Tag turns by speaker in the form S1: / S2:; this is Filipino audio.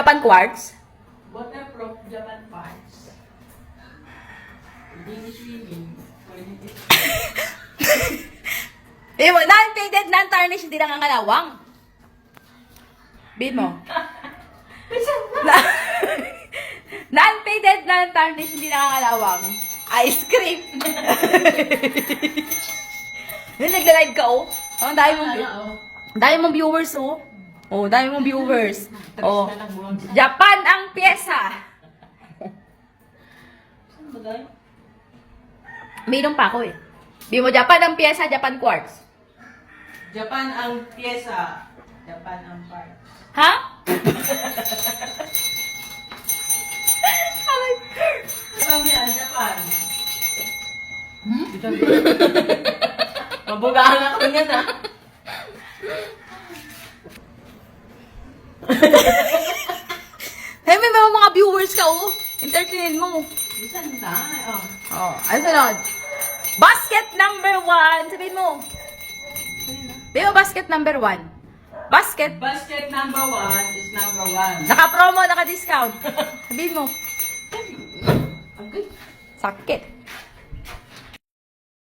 S1: Japan quartz?
S2: Waterproof Japan parts. Hindi swimming.
S1: Non-faded, non-tarnish, hindi nangangalawang. Bin mo. Non-faded, non-tarnish, hindi nangangalawang. Ice cream. Yun, nagla-live ka, oh. Ang dami mong viewers, oh. Oh, dami mong viewers. Oh. Japan ang pyesa.
S2: Saan ba guys?
S1: Mayroon pa ako, eh. Bin mo, Japan ang pyesa, Japan quartz.
S2: Japan ang pyesa. Japan ang parts.
S1: Ha?
S2: Japan yan, Japan. Mabugaan na kami yan, ha?
S1: Hey, may mga viewers ka, oh. Entertainin mo.
S2: Saan na? Oh.
S1: Oh, ano sunod? Basket number 1. Sabihin mo. Sabihin mo basket number 1. Basket.
S2: Basket number 1 is number 1.
S1: Naka-promo, naka-discount. Sabihin mo.
S2: Okay.
S1: Sakit.